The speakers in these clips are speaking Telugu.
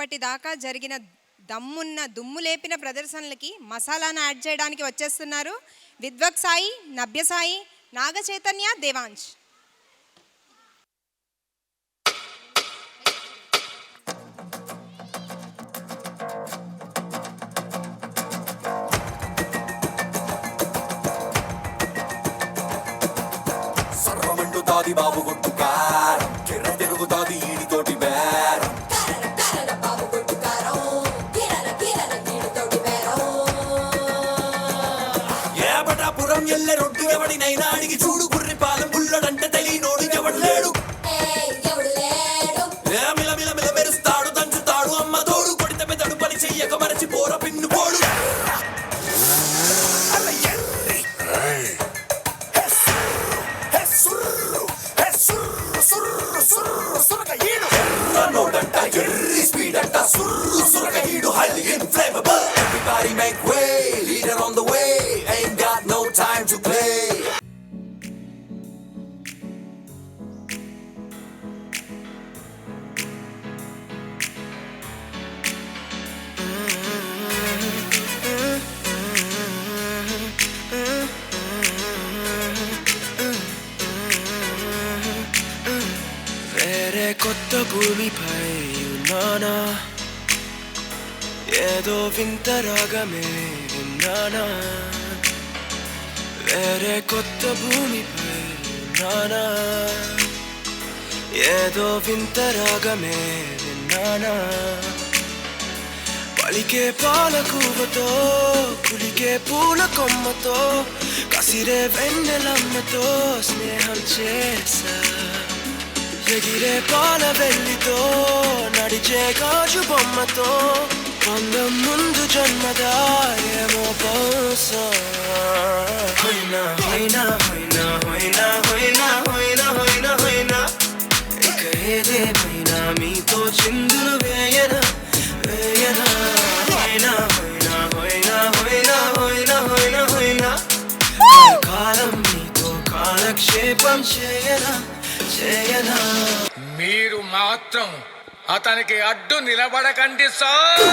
ఇప్పటిదాకా జరిగిన దుమ్ము లేపిన ప్రదర్శనలకి మసాలాను యాడ్ చేయడానికి వచ్చేస్తున్నారు విద్వక్ సాయి, నభ్య సాయి, నాగ చైతన్య, దేవాంశ్. సర్వమండుతాది బాబు కొట్టు కారం, కిర్ర తిరుగుతాది ఈడితోటి బేరం. ఏబటాపురం ఎల్లె రొడ్డు ఎవడినైనా అడిగి చూడు, గుర్రి పాలెం బుల్లడంటే తెలియనోడు ఎవడు లేడు. మిలమిల మెరుస్తాడు, దంచుతాడు అమ్మ తోడు, కొడితే మెదడు పని చెయ్యక మరచి పోర పిన్ను పోడు. నోడంట ఎర్రి స్పీడ్ అంట సుర్రు సురకహీడు highly inflammable. Everybody make way, leader on the way, ain't got no time to play. వేరే కొత్త భూమిపై ఉన్నానా, ఏదో వింత రాగమే విన్నానా. వేరే కొత్త భూమిపై ఉన్నానా, ఏదో వింత రాగమే విన్నానా. పలికే పాలకూవతో, కులికే పూల కొమ్మతో, కసిరే వెన్నెలమ్మతో స్నేహం చేసా. ఎగిరే పాల వెల్లితో, నడిచే గాజు బొమ్మతో, అందం ముందు జన్మదా ఏమో బహుశా. హోయినా హోయినా హోయినా హోయినా హోయినా హోయినా హోయినా హోయినా, ఇక ఏదేమైనా మీతో చిందులు వేయనా వేయనా. హోయినా హోయినా హోయినా హోయినా హోయినా హోయినా హోయినా, కాలం మీతో కాలక్షేపం చేయనా చేయనా. మీరు మాత్రం అతనికి అడ్డు నిలబడకండి సార్.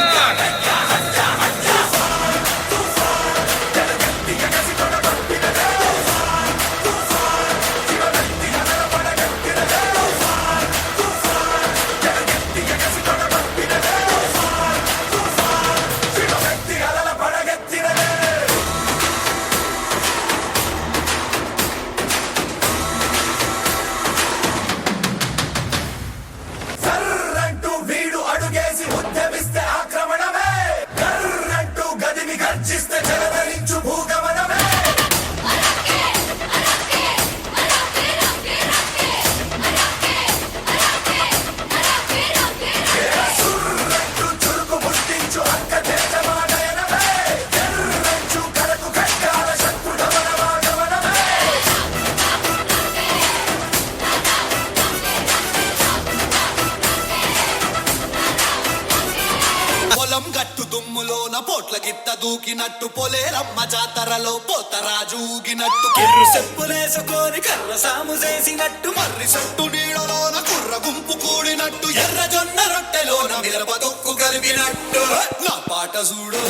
గట్టు దుమ్ములోన పోట్ల గిత్త దూకినట్టు, పొలేరమ్మ జాతరలో పోతరాజు ఊగినట్టు, కిర్రు చెప్పులేసుకొని కర్ర సాము చేసినట్టు, మర్రి సొట్టు నీడలోన కుర్ర గుంపు కూడినట్టు, ఎర్ర జొన్న రొట్టెలోన మిరప తొక్కు కలిపినట్టు. నా పాట చూడు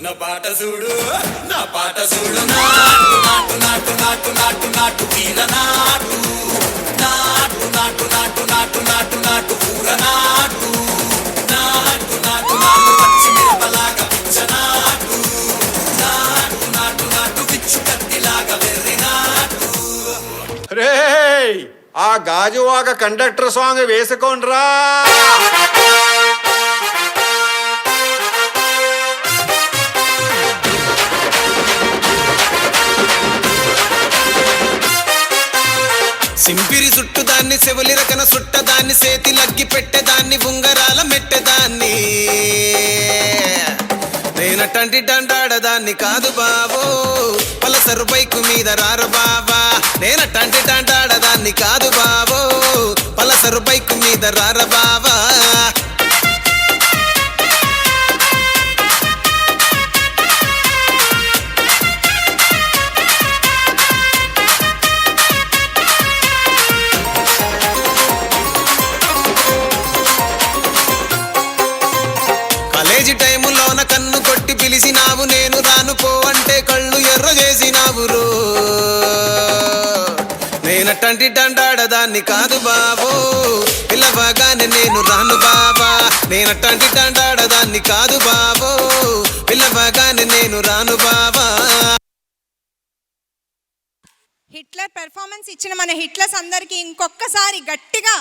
నా పాట చూడు నా పాట చూడు, నాటు నాటు నాటు నాటు నాటు నాటు వీర నాటు, నాటు నాటు నాటు నాటు నాటు నాటు పూర నాటు, నాటు నాటు నాటు పచ్చి మిరపలాగా పిచ్చనాటు, నాటు నాటు నాటు పిచ్చు కత్తిలాగా వెర్రి నాటు. రేయ్, ఆ గాజువాక కండక్టర్ సాంగ్ వేసుకోండ్రా. సింపిరి చుట్టుదాన్ని, సెవలి రకన సుట్టదాన్ని, సేతి లగ్గి పెట్టేదాన్ని, ఉంగరాల మెట్టేదాన్ని. నేనటంటి డండాడదాన్ని కాదు బావో, పలసరు బైకు మీద రారు బావా. నేనటంటి డండాడదాన్ని కాదు బావో, పలసరు బైకు మీద రార బావా. కన్ను కొట్టి పిలిచినావు నేను రాను పో అంటే కళ్ళు ఎర్ర చేసినావు రో నేనట్టంటి డండాడదాన్ని కాదు బావో పిల్లవగానే నేను రాను బావా నేనట్టంటి డండాడదాన్ని కాదు బావో పిల్లవగానే నేను రాను బావా హిట్లర్ పెర్ఫార్మెన్స్ ఇచ్చిన మన హిట్లర్స్ అందరికీ ఇంకొకసారి గట్టిగా